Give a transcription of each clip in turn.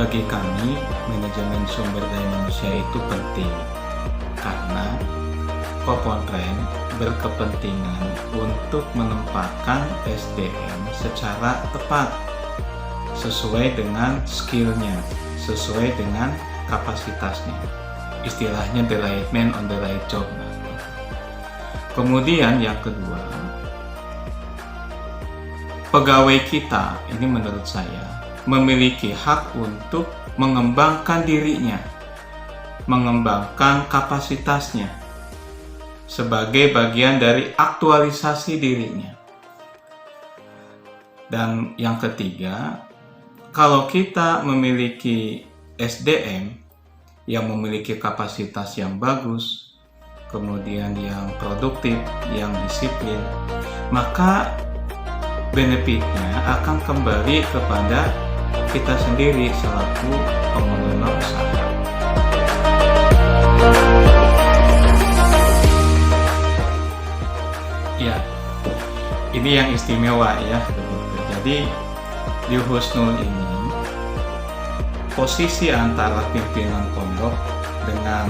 Bagi kami, manajemen sumber daya manusia itu penting karena Kopontren berkepentingan untuk menempatkan SDM secara tepat, sesuai dengan skillnya, sesuai dengan kapasitasnya. Istilahnya the right man on the right job. Kemudian yang kedua, pegawai kita ini menurut saya memiliki hak untuk mengembangkan dirinya, mengembangkan kapasitasnya sebagai bagian dari aktualisasi dirinya. Dan yang ketiga, kalau kita memiliki SDM yang memiliki kapasitas yang bagus, kemudian yang produktif, yang disiplin, maka benefitnya akan kembali kepada kita sendiri selaku pengelola usaha. Ya, ini yang istimewa ya. Jadi di Husnul ini posisi antara pimpinan pondok dengan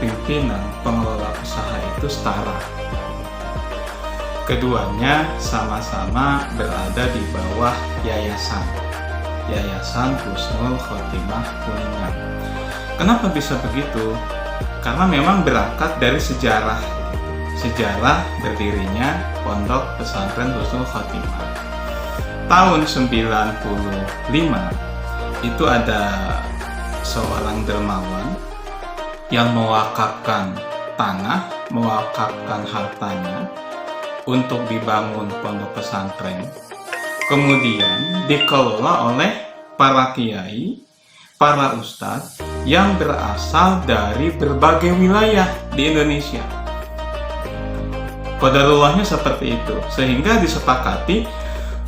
pimpinan pengelola usaha itu setara. Keduanya sama-sama berada di bawah Yayasan Husnul Khotimah Kuningan. Kenapa bisa begitu? Karena memang berangkat dari sejarah berdirinya Pondok Pesantren Husnul Khotimah. Tahun 95 itu ada seorang dermawan yang mewakafkan tanah, mewakafkan hartanya untuk dibangun pondok pesantren. Kemudian dikelola oleh para kiai, para ustadz yang berasal dari berbagai wilayah di Indonesia. Qadarullahnya seperti itu, sehingga disepakati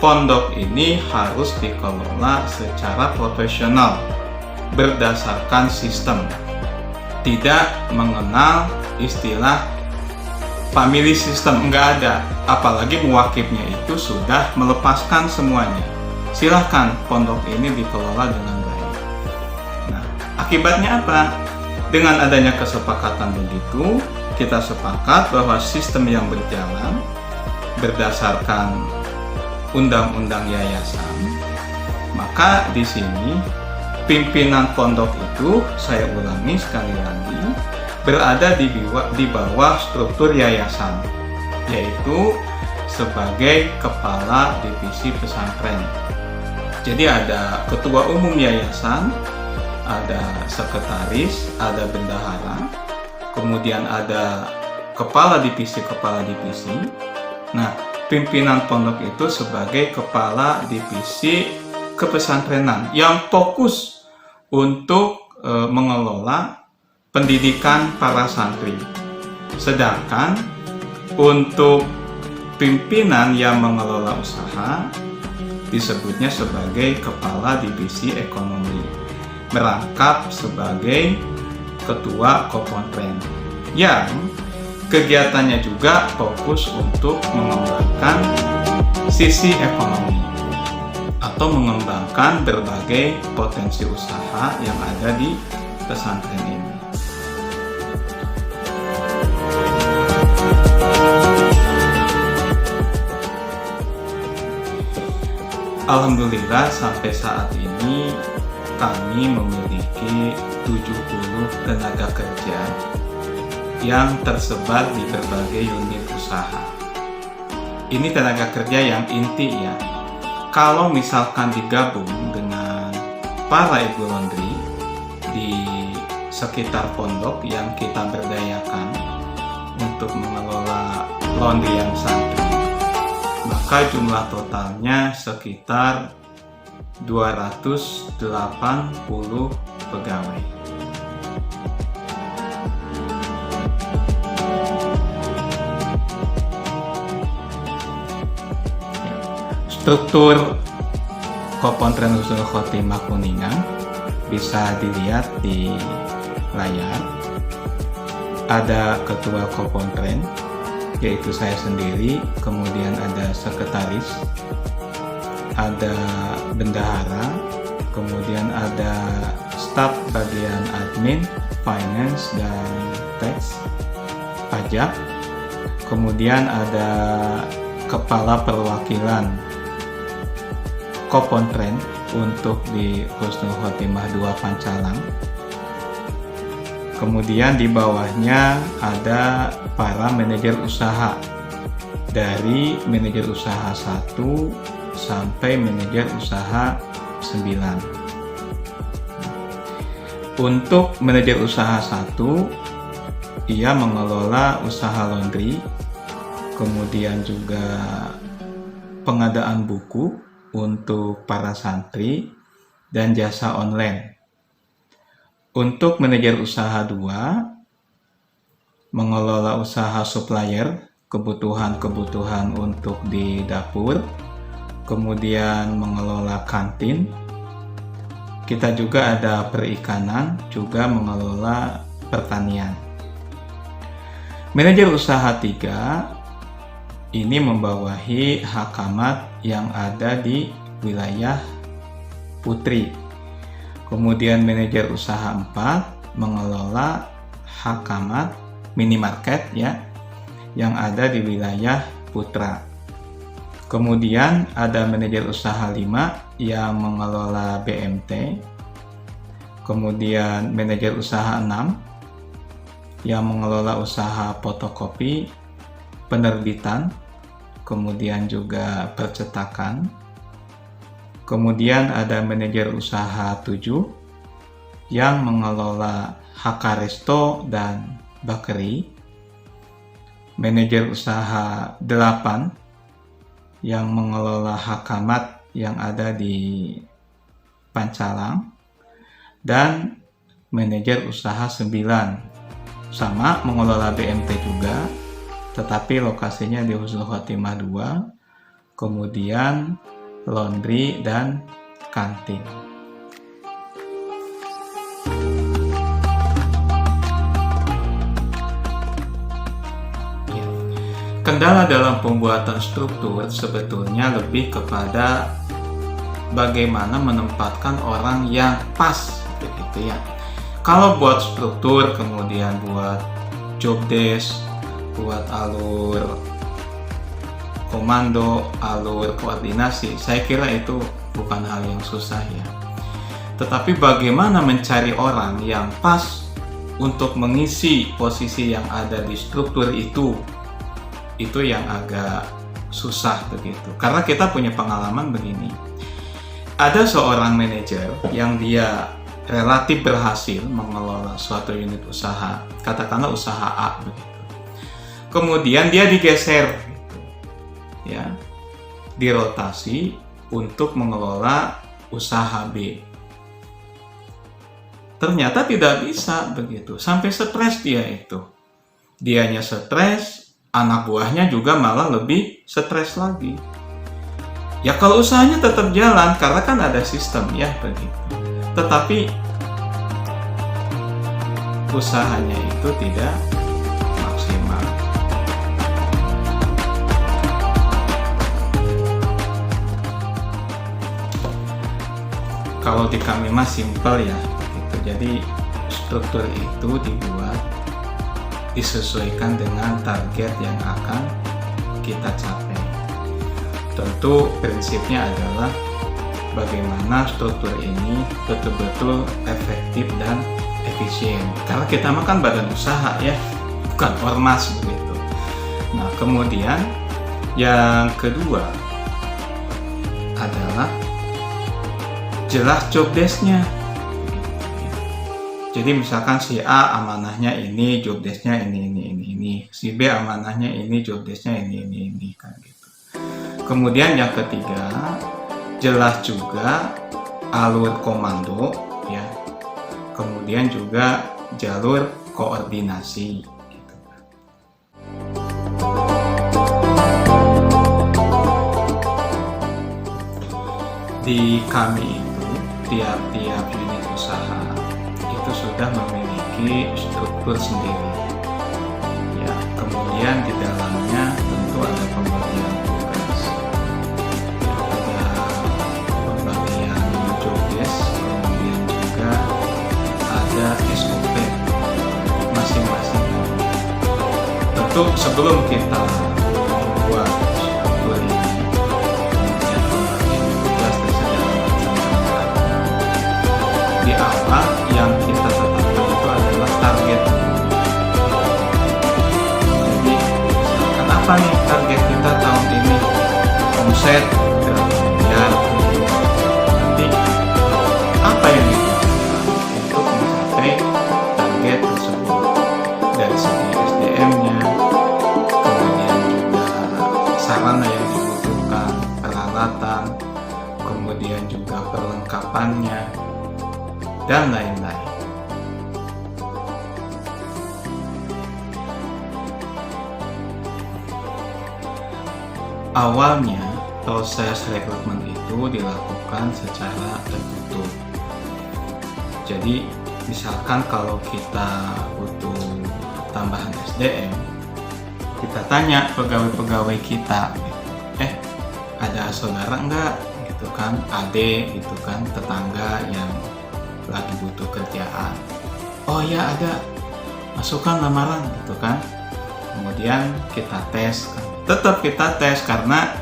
pondok ini harus dikelola secara profesional berdasarkan sistem, tidak mengenal istilah family system, enggak ada. Apalagi muwakifnya itu sudah melepaskan semuanya. Silahkan pondok ini dikelola dengan baik. Nah, akibatnya apa? Dengan adanya kesepakatan begitu, kita sepakat bahwa sistem yang berjalan berdasarkan undang-undang yayasan, maka di sini pimpinan pondok itu, saya ulangi sekali lagi, berada di bawah struktur yayasan, yaitu sebagai kepala divisi pesantren. Jadi ada ketua umum yayasan, ada sekretaris, ada bendahara, kemudian ada kepala divisi. Nah, pimpinan pondok itu sebagai kepala divisi kepesantrenan yang fokus untuk mengelola pendidikan para santri. Sedangkan untuk pimpinan yang mengelola usaha disebutnya sebagai kepala divisi ekonomi, merangkap sebagai ketua Kopontren yang kegiatannya juga fokus untuk mengembangkan sisi ekonomi atau mengembangkan berbagai potensi usaha yang ada di pesantren ini. Alhamdulillah sampai saat ini kami memiliki 70 tenaga kerja yang tersebar di berbagai unit usaha. Ini tenaga kerja yang inti ya. Kalau misalkan digabung dengan para ibu laundry di sekitar pondok yang kita berdayakan untuk mengelola laundryan santri, maka jumlah totalnya sekitar 280 pegawai. Struktur Kopontren Husnul Khotimah Kuningan bisa dilihat di layar. Ada ketua Kopontren, yaitu saya sendiri, kemudian ada sekretaris, ada bendahara, kemudian ada staf bagian admin, finance dan tax, pajak, kemudian ada kepala perwakilan Kopontren untuk di Husnul Khotimah 2 Pancalang. Kemudian di bawahnya ada para manajer usaha, dari manajer usaha 1 sampai manajer usaha 9. Untuk manajer usaha 1, ia mengelola usaha laundry, kemudian juga pengadaan buku untuk para santri dan jasa online. Untuk manajer usaha 2, mengelola usaha supplier, kebutuhan-kebutuhan untuk di dapur, kemudian mengelola kantin. Kita juga ada perikanan, juga mengelola pertanian. Manajer usaha 3 ini membawahi hakamat yang ada di wilayah Putri. Kemudian manajer usaha 4 mengelola hakamat minimarket ya, yang ada di wilayah Putra. Kemudian ada manajer usaha 5 yang mengelola BMT. Kemudian manajer usaha 6 yang mengelola usaha fotokopi, penerbitan, kemudian juga percetakan. Kemudian ada manajer usaha 7 yang mengelola HK Resto dan Bakery. Manajer usaha 8 yang mengelola hakamat yang ada di Pancalang, dan manajer usaha 9 sama mengelola BMT juga, tetapi lokasinya di Husnul Khotimah 2, kemudian laundry dan kantin. Kendala dalam pembuatan struktur sebetulnya lebih kepada bagaimana menempatkan orang yang pas, begitu ya. Kalau buat struktur, kemudian buat job desk, buat alur komando, alur koordinasi, saya kira itu bukan hal yang susah ya. Tetapi bagaimana mencari orang yang pas untuk mengisi posisi yang ada di struktur itu yang agak susah begitu. Karena kita punya pengalaman begini. Ada seorang manajer yang dia relatif berhasil mengelola suatu unit usaha, katakanlah usaha A begitu. Kemudian dia digeser gitu, ya, dirotasi untuk mengelola usaha B. Ternyata tidak bisa begitu, sampai stres dia itu. Dianya stres, anak buahnya juga malah lebih stres lagi. Ya kalau usahanya tetap jalan karena kan ada sistem ya begitu. Tetapi usahanya itu tidak maksimal. Kalau di kami mah simpel ya gitu. Jadi struktur itu dibuat disesuaikan dengan target yang akan kita capai. Tentu prinsipnya adalah bagaimana struktur ini betul-betul efektif dan efisien. Karena kita mah kan badan usaha ya, bukan ormas begitu. Nah, kemudian yang kedua adalah jelas job desk-nya. Jadi misalkan si A amanahnya ini, job desk-nya ini. Si B amanahnya ini, job desk-nya ini kan gitu. Kemudian yang ketiga, jelas juga alur komando ya. Kemudian juga jalur koordinasi gitu. Di kami itu tiap-tiap unit usaha itu sudah memiliki struktur sendiri ya. Kemudian di dalamnya tentu ada pembagian tugas, ada pembagian job desk, itu sebelum kita membuat suatu ini, kemudian membagi tugas dan segala macam, di awal yang kita tetapkan itu adalah target. Jadi misalkan apa nih target kita tahun ini, omset berapa miliar, nanti apa yang dibutuhkan untuk mencapai target tersebut dari segi SDM-nya, kemudian juga sarana yang dibutuhkan, peralatan, kemudian juga perlengkapannya, dan lain-lain. Awalnya, proses rekrutmen itu dilakukan secara tertutup. Jadi, misalkan kalau kita butuh tambahan SDM, kita tanya pegawai-pegawai kita, ada saudara enggak? Gitu kan, adik gitu kan, tetangga yang lagi butuh kerjaan. Oh ya ada, masukkan lamaran gitu kan. Kemudian kita tes kan. Tetap kita tes karena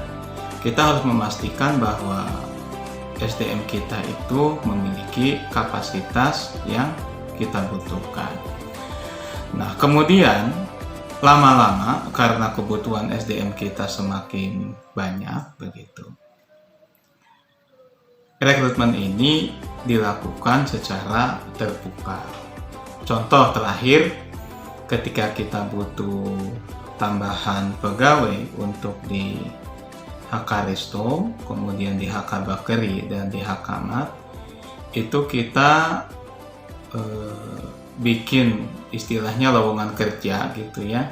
kita harus memastikan bahwa SDM kita itu memiliki kapasitas yang kita butuhkan. Nah, kemudian lama-lama karena kebutuhan SDM kita semakin banyak begitu, rekrutmen ini dilakukan secara terbuka. Contoh terakhir, ketika kita butuh tambahan pegawai untuk di HK Resto, kemudian di HK Bakeri dan di HK Mat, itu kita bikin istilahnya lowongan kerja gitu ya,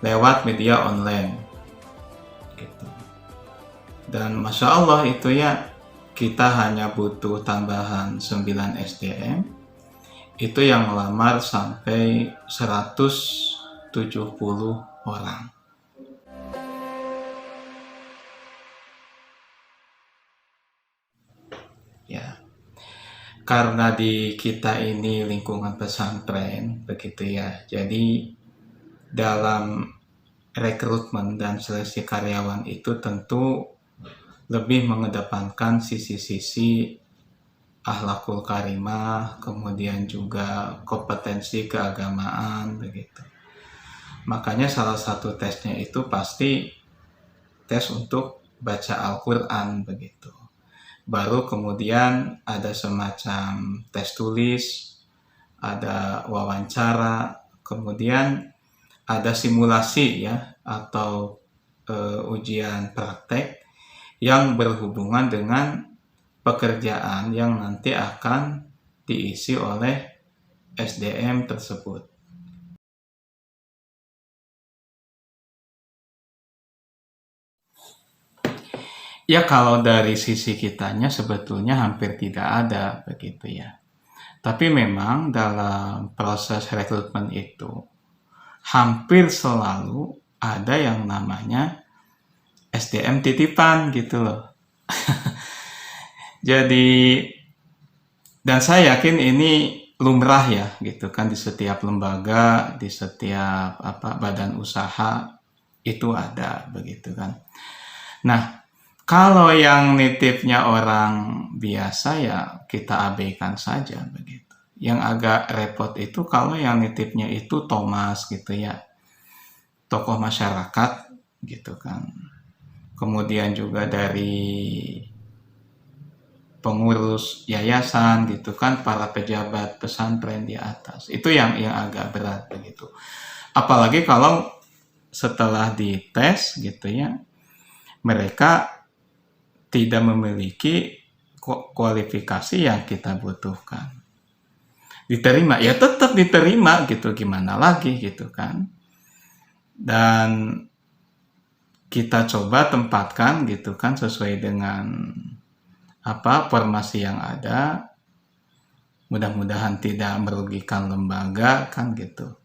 lewat media online gitu. Dan Masya Allah itu ya, kita hanya butuh tambahan 9 SDM, itu yang melamar sampai 170 orang. Ya, karena di kita ini lingkungan pesantren begitu ya, jadi dalam rekrutmen dan seleksi karyawan itu tentu lebih mengedepankan sisi-sisi akhlakul karimah, kemudian juga kompetensi keagamaan begitu. Makanya salah satu tesnya itu pasti tes untuk baca Al-Quran begitu. Baru kemudian ada semacam tes tulis, ada wawancara, kemudian ada simulasi ya, atau ujian praktek yang berhubungan dengan pekerjaan yang nanti akan diisi oleh SDM tersebut. Ya, kalau dari sisi kitanya sebetulnya hampir tidak ada begitu ya. Tapi memang dalam proses rekrutmen itu hampir selalu ada yang namanya SDM titipan gitu loh. Jadi, dan saya yakin ini lumrah ya gitu kan, di setiap lembaga, di setiap badan usaha itu ada begitu kan. Nah, kalau yang nitipnya orang biasa ya kita abaikan saja begitu. Yang agak repot itu kalau yang nitipnya itu Thomas gitu ya, tokoh masyarakat gitu kan. Kemudian juga dari pengurus yayasan gitu kan, para pejabat pesantren di atas. Itu yang agak berat begitu. Apalagi kalau setelah dites gitu ya, mereka tidak memiliki kualifikasi yang kita butuhkan. Diterima, ya tetap diterima gitu, gimana lagi gitu kan. Dan kita coba tempatkan gitu kan sesuai dengan formasi yang ada. Mudah-mudahan tidak merugikan lembaga kan gitu.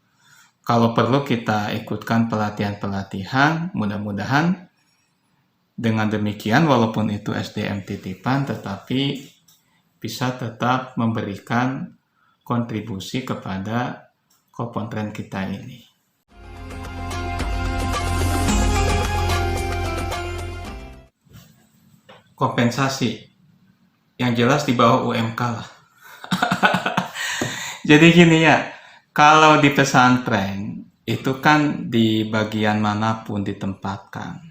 Kalau perlu kita ikutkan pelatihan-pelatihan, mudah-mudahan dengan demikian walaupun itu SDM titipan tetapi bisa tetap memberikan kontribusi kepada pesantren kita ini. kompensasi yang jelas di bawah UMK lah. Jadi gini ya, kalau di pesantren itu kan di bagian manapun ditempatkan,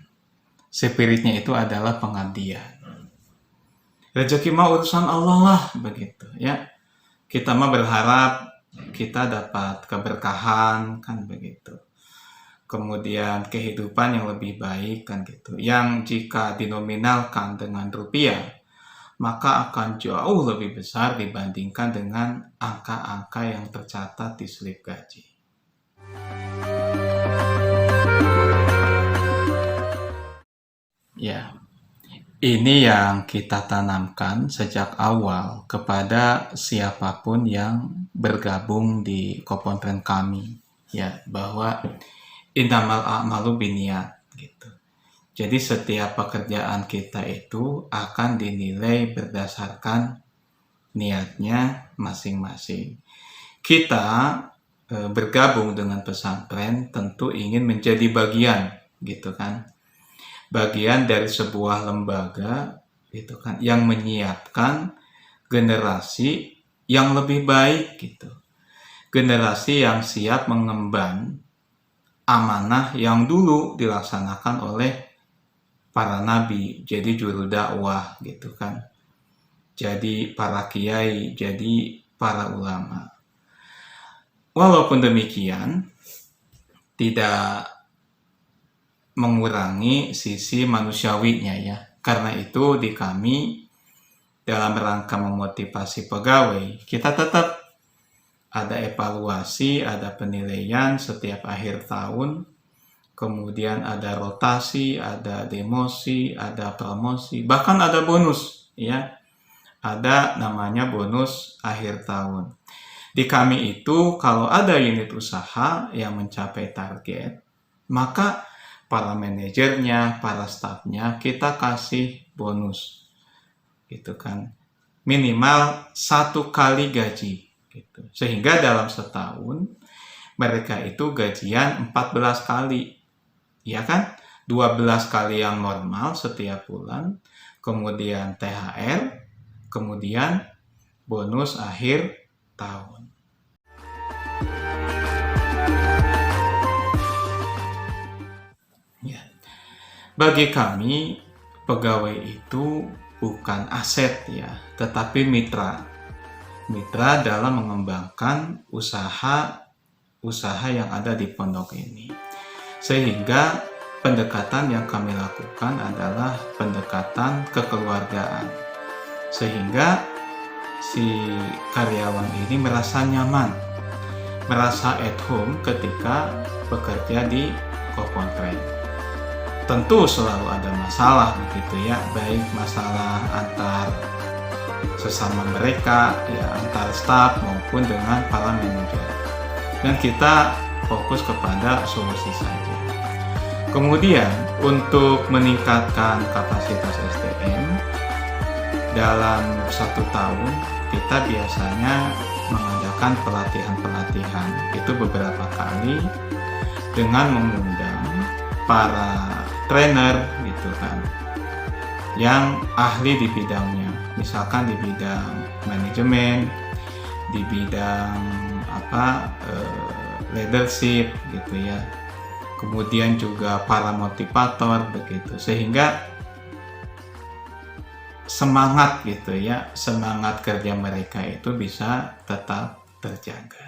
spiritnya itu adalah pengabdian. Rezeki mah urusan Allah lah, begitu ya. Kita mah berharap kita dapat keberkahan, kan begitu. Kemudian kehidupan yang lebih baik, kan gitu. Yang jika dinominalkan dengan rupiah, maka akan jauh lebih besar dibandingkan dengan angka-angka yang tercatat di slip gaji. Ya, ini yang kita tanamkan sejak awal kepada siapapun yang bergabung di Kopontren kami, ya, bahwa innamal a'malu binniyat gitu. Jadi setiap pekerjaan kita itu akan dinilai berdasarkan niatnya masing-masing. Kita bergabung dengan pesantren tentu ingin menjadi bagian gitu kan. Bagian dari sebuah lembaga gitu kan yang menyiapkan generasi yang lebih baik gitu. Generasi yang siap mengemban amanah yang dulu dilaksanakan oleh para nabi, jadi juru dakwah gitu kan. Jadi para kiai, jadi para ulama. Walaupun demikian, tidak mengurangi sisi manusiawinya ya. Karena itu di kami dalam rangka memotivasi pegawai, kita tetap ada evaluasi, ada penilaian setiap akhir tahun, kemudian ada rotasi, ada demosi, ada promosi, bahkan ada bonus ya. Ada namanya bonus akhir tahun. Di kami itu kalau ada unit usaha yang mencapai target, maka para manajernya, para stafnya kita kasih bonus gitu kan, minimal 1 kali gaji gitu. Sehingga dalam setahun mereka itu gajian 14 kali ya kan, 12 kali yang normal setiap bulan, kemudian THR, kemudian bonus akhir tahun. Bagi kami, pegawai itu bukan aset ya, tetapi mitra. Mitra dalam mengembangkan usaha yang ada di pondok ini. Sehingga pendekatan yang kami lakukan adalah pendekatan kekeluargaan. Sehingga si karyawan ini merasa nyaman, merasa at home ketika bekerja di Kopontren. Tentu selalu ada masalah begitu ya, baik masalah antar sesama mereka ya, antar staf maupun dengan para manajer. Dan kita fokus kepada solusi saja. Kemudian untuk meningkatkan kapasitas SDM dalam 1 tahun kita biasanya mengadakan pelatihan itu beberapa kali dengan mengundang para trainer gitu kan yang ahli di bidangnya, misalkan di bidang manajemen, di bidang leadership gitu ya, kemudian juga para motivator begitu, sehingga semangat gitu ya, semangat kerja mereka itu bisa tetap terjaga.